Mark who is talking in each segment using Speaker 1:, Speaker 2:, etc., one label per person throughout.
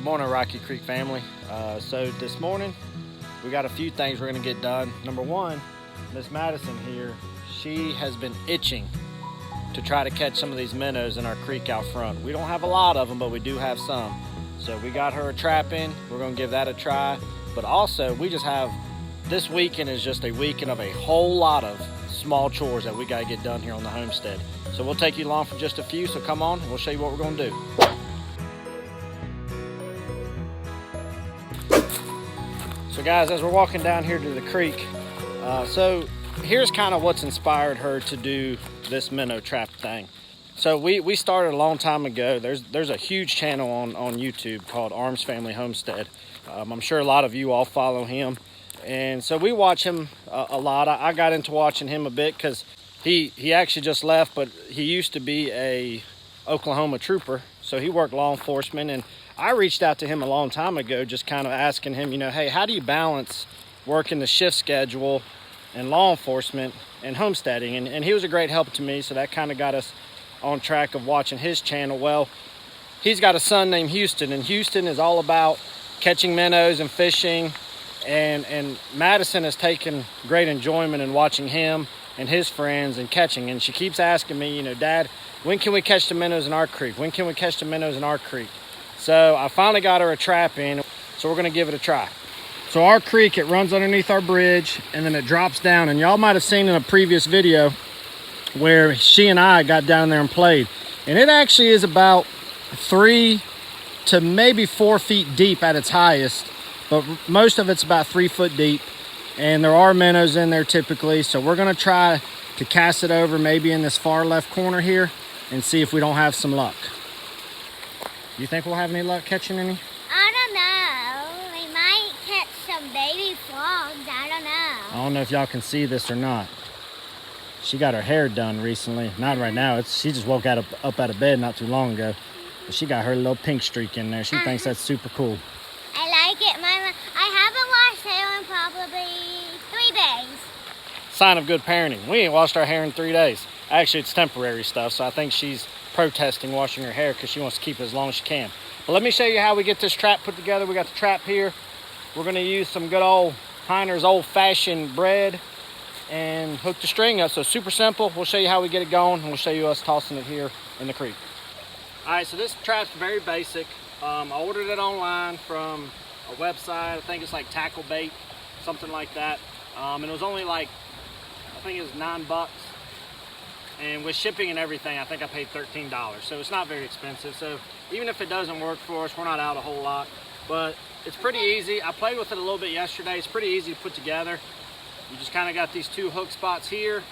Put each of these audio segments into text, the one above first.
Speaker 1: Morning, Rocky Creek family. So this morning we got a few things we're gonna get done. Number one, Miss Madison here, she has been itching to try to catch some of these minnows in our creek out front. We don't have a lot of them, but we do have some. So we got her a trap in. We're gonna give that a try. But also we just have, this weekend is just a weekend of a whole lot of small chores that we gotta get done here on the homestead. So we'll take you along for just a few, so come on, we'll show you what we're gonna do. So guys, as we're walking down here to the creek, so here's kind of what's inspired her to do this minnow trap thing. So we started a long time ago. There's a huge channel on YouTube called Arms Family Homestead. I'm sure a lot of you all follow him. And so we watch him a lot. I got into watching him a bit because he actually just left, but he used to be a Oklahoma trooper. So he worked law enforcement, and I reached out to him a long time ago, just kind of asking him, hey, how do you balance working the shift schedule and law enforcement and homesteading? And he was a great help to me, so that kind of got us on track of watching his channel. Well, he's got a son named Houston, and Houston is all about catching minnows and fishing, and Madison has taken great enjoyment in watching him and his friends and catching. And she keeps asking me, Dad, when can we catch the minnows in our creek? When can we catch the minnows in our creek? So I finally got her a trap in, so we're gonna give it a try. So our creek, it runs underneath our bridge and then it drops down. And y'all might have seen in a previous video where she and I got down there and played. And it actually is about 3 to maybe 4 feet deep at its highest, but most of it's about 3 foot deep. And there are minnows in there typically. So we're gonna try to cast it over maybe in this far left corner here and see if we don't have some luck. You think we'll have any luck catching any?
Speaker 2: I don't know. We might catch some baby frogs. I don't know.
Speaker 1: I don't know if y'all can see this or not. She got her hair done recently. Not right now. She just woke up out of bed not too long ago. But she got her little pink streak in there. She thinks that's super cool.
Speaker 2: I like it. I haven't washed hair in probably 3 days.
Speaker 1: Sign of good parenting. We ain't washed our hair in 3 days. Actually, it's temporary stuff, so I think she's protesting washing her hair because she wants to keep it as long as she can. But let me show you how we get this trap put together. We got the trap here. We're going to use some good old Heiner's old-fashioned bread and hook the string up. So super simple. We'll show you how we get it going, and we'll show you us tossing it here in the creek. All right, so this trap's very basic. I ordered it online from a website. I think it's like Tackle Bait, something like that. And it was only like, I think it was $9. And with shipping and everything, I think I paid $13. So it's not very expensive. So even if it doesn't work for us, we're not out a whole lot. But it's pretty easy. I played with it a little bit yesterday. It's pretty easy to put together. You just kind of got these 2 hook spots here,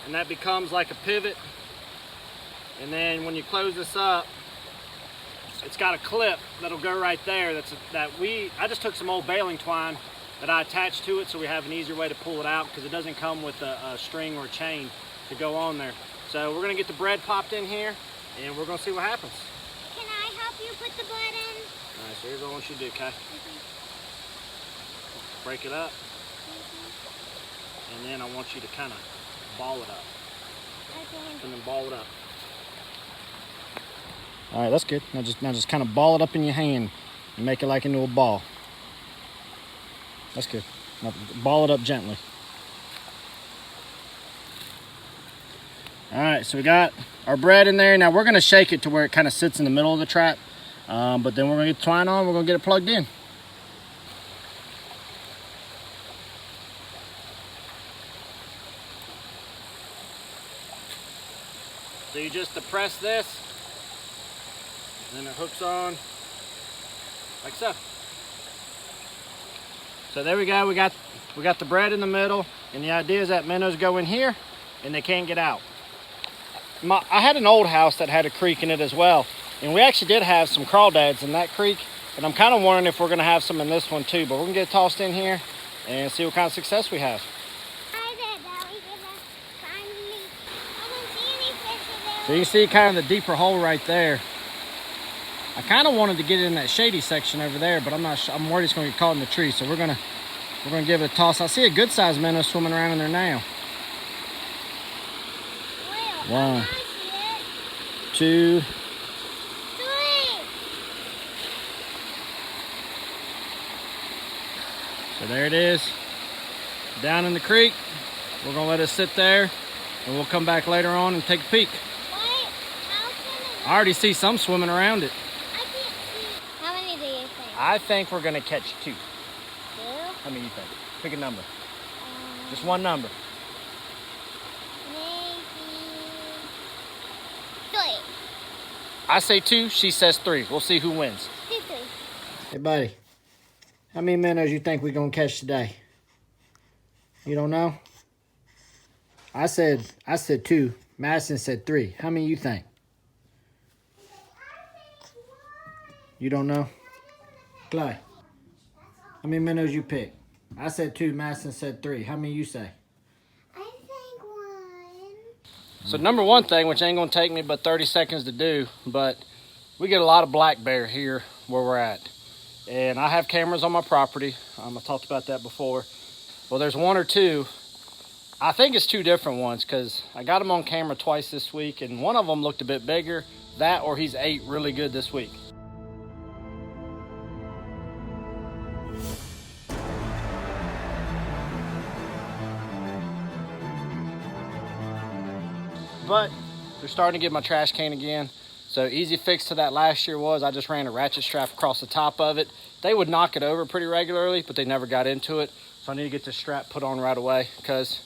Speaker 1: and that becomes like a pivot. And then when you close this up, it's got a clip that'll go right there. I just took some old baling twine that I attached to it, so we have an easier way to pull it out because it doesn't come with a string or a chain to go on there. So we're gonna get the bread popped in here and we're gonna see what happens.
Speaker 2: Can I help you put the bread in?
Speaker 1: All right, so here's what I want you to do, okay? Break it up. And then I want you to kind of ball it up.
Speaker 2: Okay.
Speaker 1: And then ball it up. All right, that's good. Now just kind of ball it up in your hand and make it like into a ball. That's good. Now ball it up gently. All right, so we got our bread in there. Now we're gonna shake it to where it kind of sits in the middle of the trap, but then we're gonna get the twine on, we're gonna get it plugged in. So you just depress this, and then it hooks on like so. So there we go, we got the bread in the middle, and the idea is that minnows go in here and they can't get out. I had an old house that had a creek in it as well, and we actually did have some crawdads in that creek, and I'm kind of wondering if we're going to have some in this one too, but we're going to get it tossed in here and see what kind of success we have. So you can see kind of the deeper hole right there. I kind of wanted to get it in that shady section over there, but I'm not sure. I'm worried it's going to get caught in the tree, so we're going to give it a toss. I see a good sized minnow swimming around in there now. 1, 2, 3. So there it is, down in the creek. We're gonna let it sit there and we'll come back later on and take a peek.
Speaker 2: Wait, how can
Speaker 1: I already see some swimming around it.
Speaker 2: I can't see. How many do you think?
Speaker 1: I think we're gonna catch 2.
Speaker 2: 2?
Speaker 1: How many you think? Pick a number. Just one number.
Speaker 2: Maybe 3.
Speaker 1: I say 2, she says 3. We'll see who wins.
Speaker 2: 2.
Speaker 1: Hey buddy, how many minnows you think we're gonna catch today? You don't know? I said 2. Madison said 3. How many you think? You don't know? Clay, how many minnows you pick? I said 2, Madison said 3. How many you say?
Speaker 2: I think 1.
Speaker 1: So number one thing, which ain't gonna take me but 30 seconds to do, but we get a lot of black bear here where we're at. And I have cameras on my property. I talked about that before. Well, there's 1 or 2. I think it's 2 different ones because I got them on camera twice this week and one of them looked a bit bigger. That or he's ate really good this week. But they're starting to get my trash can again. So easy fix to that last year was I just ran a ratchet strap across the top of it. They would knock it over pretty regularly, but they never got into it. So I need to get this strap put on right away because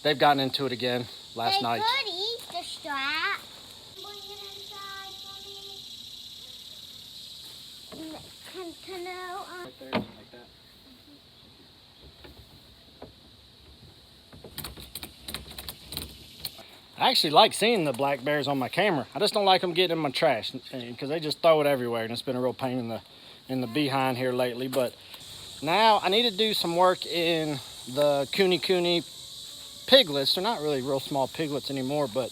Speaker 1: they've gotten into it again last night.
Speaker 2: They could eat the strap. Can know,
Speaker 1: Right there, like that. I actually like seeing the black bears on my camera. I just don't like them getting in my trash because they just throw it everywhere, and it's been a real pain in the behind here lately. But now I need to do some work in the cooney piglets. They're not really real small piglets anymore, but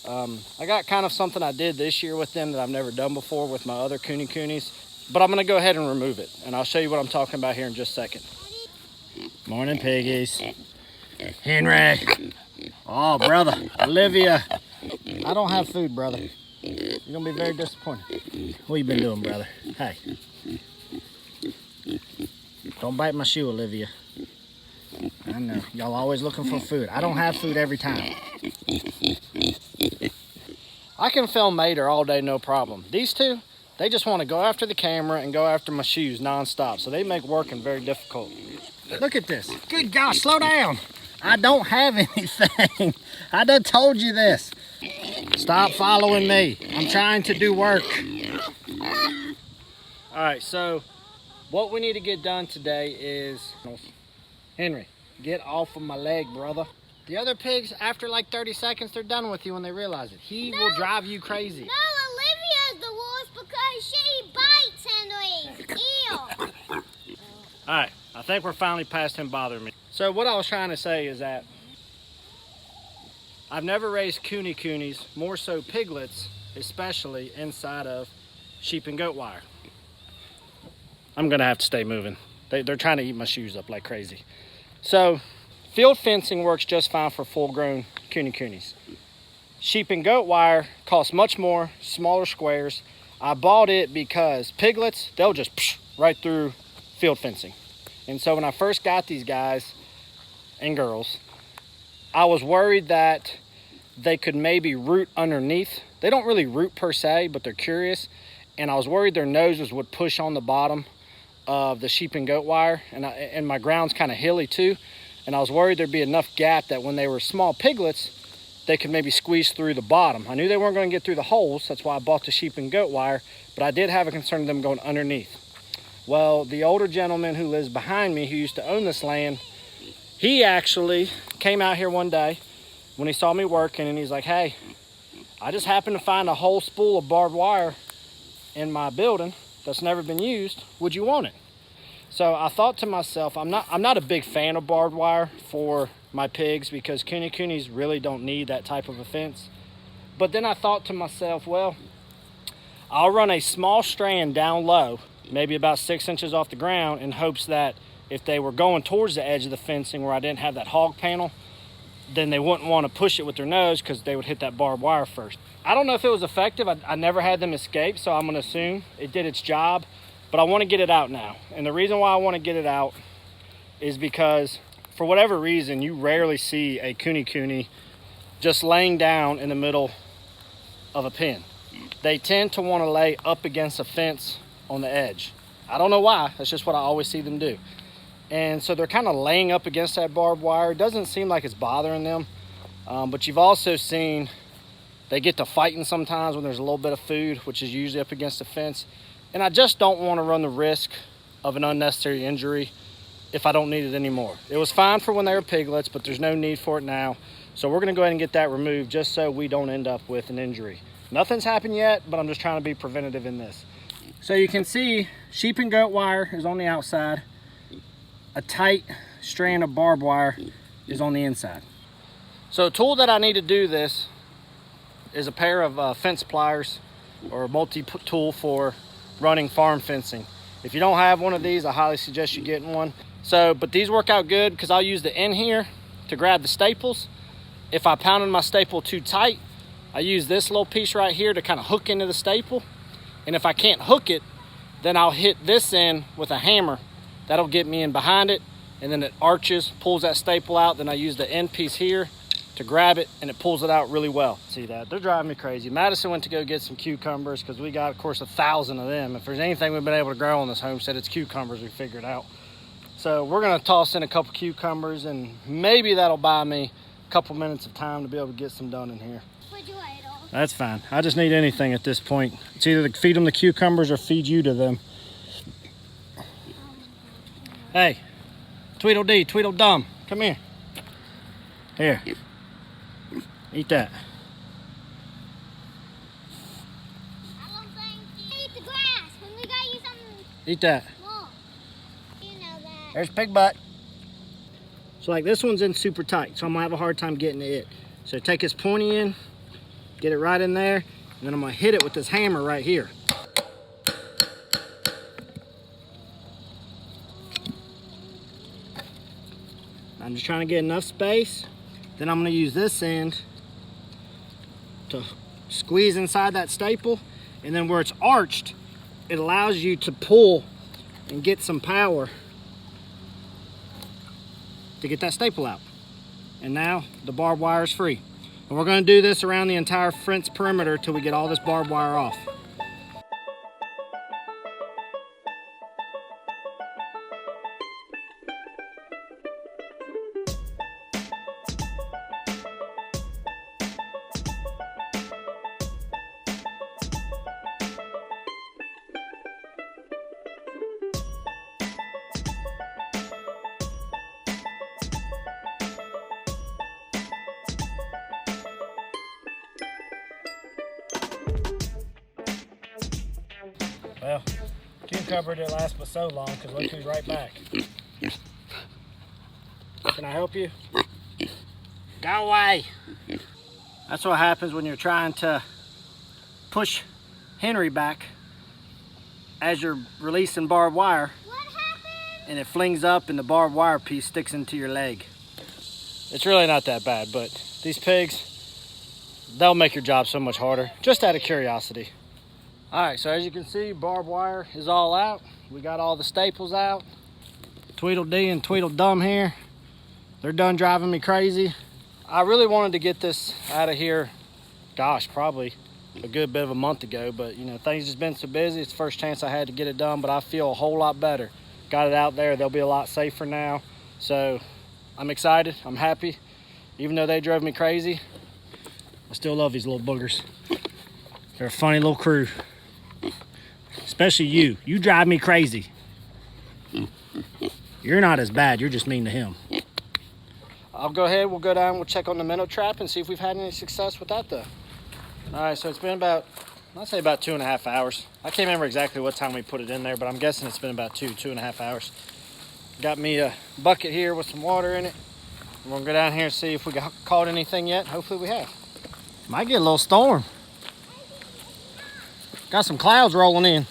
Speaker 1: I got kind of something I did this year with them that I've never done before with my other coonies. But I'm gonna go ahead and remove it, and I'll show you what I'm talking about here in just a second. Morning, piggies. Henry. Oh, brother. Olivia. I don't have food, brother. You're gonna be very disappointed. What you been doing, brother? Hey. Don't bite my shoe, Olivia. I know. Y'all always looking for food. I don't have food every time. I can film Mater all day, no problem. These two, they just want to go after the camera and go after my shoes nonstop. So they make working very difficult. Look at this. Good gosh, slow down. I don't have anything. I done told you this. Stop following me. I'm trying to do work. All right, so what we need to get done today is, Henry, get off of my leg, brother. The other pigs, after like 30 seconds, they're done with you when they realize it. He will drive you crazy.
Speaker 2: No, Olivia's the worst because she bites, Henry. Ew.
Speaker 1: All right, I think we're finally past him bothering me. So what I was trying to say is that I've never raised coonies, more so piglets, especially inside of sheep and goat wire. I'm gonna have to stay moving. They're trying to eat my shoes up like crazy. So field fencing works just fine for full-grown coonies. Sheep and goat wire costs much more, smaller squares. I bought it because piglets, they'll just right through field fencing. And so when I first got these guys and girls, I was worried that they could maybe root underneath. They don't really root per se, but they're curious. And I was worried their noses would push on the bottom of the sheep and goat wire. And my ground's kind of hilly too. And I was worried there'd be enough gap that when they were small piglets, they could maybe squeeze through the bottom. I knew they weren't going to get through the holes. That's why I bought the sheep and goat wire. But I did have a concern of them going underneath. Well, the older gentleman who lives behind me, who used to own this land, he actually came out here one day when he saw me working, and he's like, hey, I just happened to find a whole spool of barbed wire in my building that's never been used. Would you want it? So I thought to myself, I'm not a big fan of barbed wire for my pigs because coonies really don't need that type of a fence. But then I thought to myself, well, I'll run a small strand down low, maybe about 6 inches off the ground, in hopes that if they were going towards the edge of the fencing where I didn't have that hog panel, then they wouldn't want to push it with their nose because they would hit that barbed wire first. I don't know if it was effective. I never had them escape, so I'm going to assume it did its job. But I want to get it out now. And the reason why I want to get it out is because for whatever reason, you rarely see a cooney just laying down in the middle of a pen. They tend to want to lay up against a fence on the edge. I don't know why, that's just what I always see them do. And so they're kind of laying up against that barbed wire. It doesn't seem like it's bothering them, but you've also seen they get to fighting sometimes when there's a little bit of food, which is usually up against the fence. And I just don't want to run the risk of an unnecessary injury if I don't need it anymore. It was fine for when they were piglets, but there's no need for it now. So we're gonna go ahead and get that removed just so we don't end up with an injury. Nothing's happened yet, but I'm just trying to be preventative in this. So you can see sheep and goat wire is on the outside. A tight strand of barbed wire is on the inside. So a tool that I need to do this is a pair of fence pliers or a multi-tool for running farm fencing. If you don't have one of these, I highly suggest you getting one. But these work out good because I'll use the end here to grab the staples. If I pounded my staple too tight, I use this little piece right here to kind of hook into the staple. And if I can't hook it, then I'll hit this end with a hammer. That'll get me in behind it, and then it arches, pulls that staple out. Then I use the end piece here to grab it, and it pulls it out really well. See that? They're driving me crazy. Madison went to go get some cucumbers because we got, of course, 1,000 of them. If there's anything we've been able to grow on this homestead, it's cucumbers, we figured out. So we're gonna toss in a couple cucumbers, and maybe that'll buy me a couple minutes of time to be able to get some done in here. That's fine. I just need anything at this point. It's either to feed them the cucumbers or feed you to them. Hey, Tweedledee, Tweedledum, come here. Here, eat that.
Speaker 2: I don't think you eat the grass when we got you something.
Speaker 1: Eat that.
Speaker 2: More. You know that.
Speaker 1: There's pig butt. So like this one's in super tight, so I'm gonna have a hard time getting to it. So take this pointy in, get it right in there, and then I'm gonna hit it with this hammer right here. I'm just trying to get enough space. Then I'm gonna use this end to squeeze inside that staple, and then where it's arched, it allows you to pull and get some power to get that staple out. And now the barbed wire is free. And we're gonna do this around the entire fence perimeter till we get all this barbed wire off. Well, cucumber didn't last but so long because look who's right back. Can I help you? Go away. That's what happens when you're trying to push Henry back as you're releasing barbed wire.
Speaker 2: What happened?
Speaker 1: And it flings up and the barbed wire piece sticks into your leg. It's really not that bad, but these pigs, they'll make your job so much harder, just out of curiosity. All right, so as you can see, barbed wire is all out. We got all the staples out. Tweedledee and Tweedledum here. They're done driving me crazy. I really wanted to get this out of here, gosh, probably a good bit of a month ago, but you know, things just been so busy. It's the first chance I had to get it done, but I feel a whole lot better. Got it out there, they'll be a lot safer now. So I'm excited, I'm happy. Even though they drove me crazy, I still love these little boogers. They're a funny little crew. Especially you. You drive me crazy. You're not as bad, you're just mean to him. I'll go ahead, we'll go down, we'll check on the minnow trap and see if we've had any success with that though. All right, so it's been about, I'd say about 2.5 hours. I can't remember exactly what time we put it in there, but I'm guessing it's been about 2.5 hours. Got me a bucket here with some water in it. We're gonna go down here and see if we caught anything yet. Hopefully we have. Might get a little storm. Got some clouds rolling in.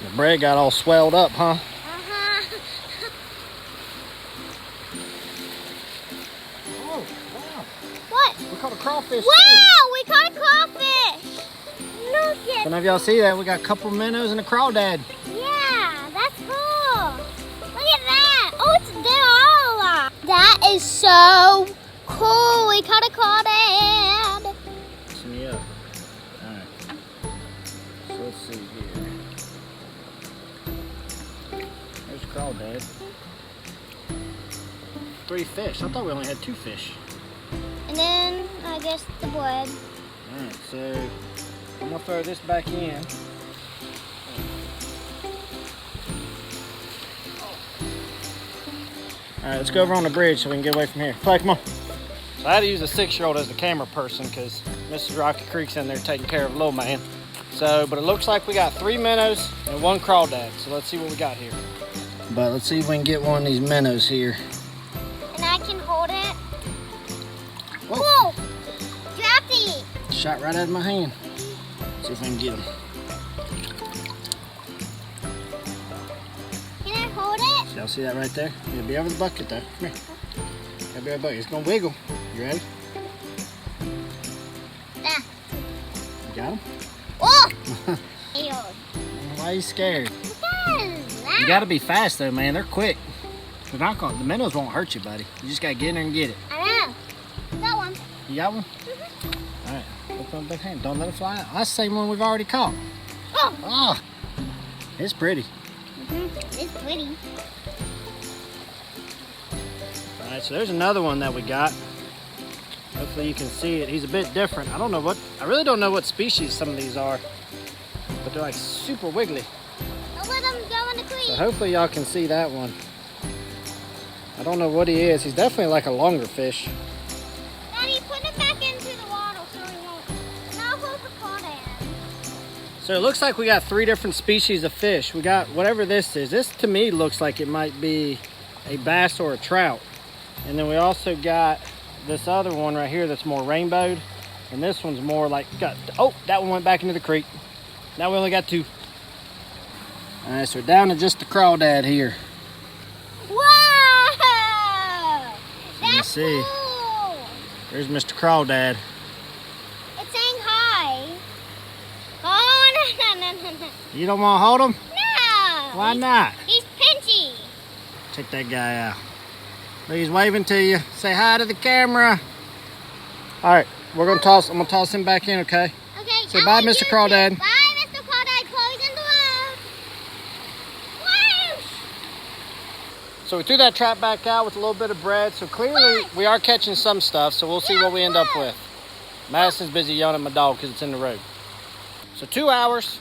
Speaker 1: The bread got all swelled up, huh? Oh, wow.
Speaker 2: What?
Speaker 1: We caught a crawfish.
Speaker 2: Wow, we caught a crawfish. Look at
Speaker 1: Some of y'all see that? We got a couple minnows and a crawdad.
Speaker 2: Yeah, that's cool. Look at that. Oh, it's there all alive. That is so cool. We caught a crawdad.
Speaker 1: Listen me up. Alright. So let's see here. There's crawdad. 3 fish. I thought we only had 2 fish.
Speaker 2: And then I guess the blood.
Speaker 1: Alright, so I'm gonna throw this back in. Alright, let's go over on the bridge so we can get away from here. Clay, come on. So I had to use a 6-year-old as the camera person because Mrs. Rocky Creek's in there taking care of little man. So, but it looks like we got 3 minnows and 1 crawdad. So let's see what we got here. But let's see if we can get one of these minnows here.
Speaker 2: And I can hold it.
Speaker 1: Whoa!
Speaker 2: Whoa! Dropped it.
Speaker 1: Shot right out of my hand. See if we can get him.
Speaker 2: Can I hold it?
Speaker 1: Y'all see that right there? It'll be over the bucket though. Come here. It'll be over the bucket. It's gonna wiggle. You ready?
Speaker 2: Nah.
Speaker 1: You got him?
Speaker 2: Oh! Ew.
Speaker 1: Why are you scared?
Speaker 2: Because
Speaker 1: You gotta be fast though, man. They're quick. They're not gonna, the minnows won't hurt you, buddy. You just gotta get in there and get it.
Speaker 2: I know. Got one.
Speaker 1: You got one? All right. Look on the big hand. Don't let it fly out. That's the same one we've already caught.
Speaker 2: Oh!
Speaker 1: Oh, it's pretty.
Speaker 2: It's pretty.
Speaker 1: All right, so there's another one that we got. Hopefully you can see it. He's a bit different. I really don't know what species some of these are, but they're like super wiggly.
Speaker 2: Don't let him go in the creek.
Speaker 1: So hopefully y'all can see that one. I don't know what he is. He's definitely like a longer fish.
Speaker 2: Daddy, put it back into the water so he won't. Now hold the crawdad.
Speaker 1: So it looks like we got 3 different species of fish. We got whatever this is. This to me looks like it might be a bass or a trout. And then we also got this other one right here that's more rainbowed. And this one's more like, oh, that one went back into the creek. Now we only got 2. All right, so we're down to just the crawdad here.
Speaker 2: Whoa! That's
Speaker 1: see.
Speaker 2: cool.
Speaker 1: There's Mr. Crawdad.
Speaker 2: It's saying hi. Oh, no.
Speaker 1: You don't want to hold him?
Speaker 2: No.
Speaker 1: Why not?
Speaker 2: He's pinchy.
Speaker 1: Check that guy out. Look, he's waving to you. Say hi to the camera. All right, I'm gonna toss him back in, okay?
Speaker 2: Okay.
Speaker 1: Say bye, Mr. Crawdad.
Speaker 2: Bye, Mr. Crawdad. Chloe's in the room. Whoosh!
Speaker 1: So we threw that trap back out with a little bit of bread. So clearly we are catching some stuff. So we'll see what we end up with. Madison's busy yelling at my dog because it's in the road. So 2 hours,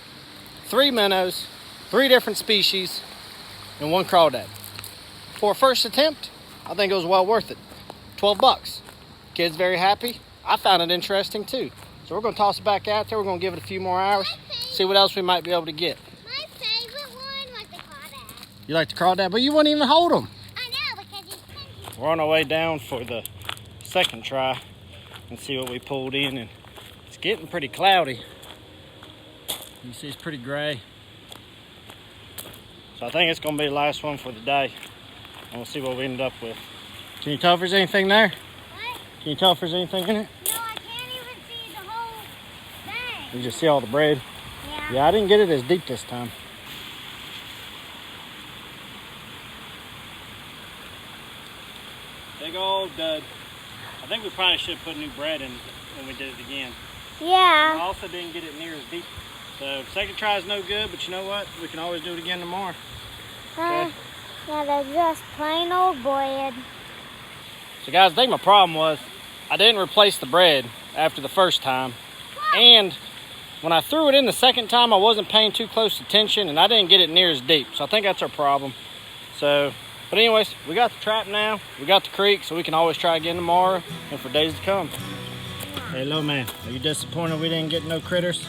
Speaker 1: 3 minnows, 3 different species, and 1 crawdad. For a first attempt, I think it was well worth it. 12 bucks. Kids very happy. I found it interesting too. So we're gonna toss it back out there. We're gonna give it a few more hours, see what else we might be able to get.
Speaker 2: My favorite one was the crawdad.
Speaker 1: You like the crawdad, but you wouldn't even hold them.
Speaker 2: I know, because he's pinchy.
Speaker 1: We're on our way down for the second try and see what we pulled in, and it's getting pretty cloudy. You see it's pretty gray. So I think it's gonna be the last one for the day. And we'll see what we end up with. Can you tell if there's anything there?
Speaker 2: What?
Speaker 1: Can you tell if there's anything in it?
Speaker 2: No, I can't even see the whole thing.
Speaker 1: You just see all the braid?
Speaker 2: Yeah.
Speaker 1: Yeah, I didn't get it as deep this time. Big old dud. I think we probably should put new bread in when we did it again. I
Speaker 2: Yeah.
Speaker 1: also didn't get it near as deep. So second try is no good, but you know what? We can always do it again tomorrow. Okay.
Speaker 2: Yeah, they're just plain old bread.
Speaker 1: So guys, I think my problem was I didn't replace the bread after the first time. And when I threw it in the second time, I wasn't paying too close attention and I didn't get it near as deep. So I think that's our problem. So, but anyways, we got the trap now. We got the creek, so we can always try again tomorrow and for days to come. Hey, little man, are you disappointed we didn't get no critters?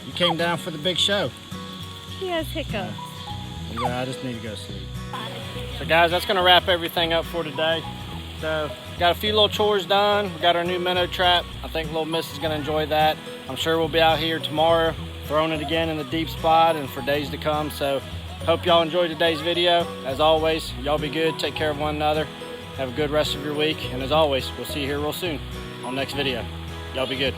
Speaker 1: You came down for the big show.
Speaker 3: He has hiccups.
Speaker 1: Yeah, I just need to go sleep. So guys, that's gonna wrap everything up for today. So got a few little chores done. We got our new minnow trap. I think little miss is gonna enjoy that. I'm sure we'll be out here tomorrow throwing it again in the deep spot and for days to come. So hope y'all enjoyed today's video. As always, y'all be good, take care of one another. Have a good rest of your week. And as always, we'll see you here real soon on the next video. Y'all be good.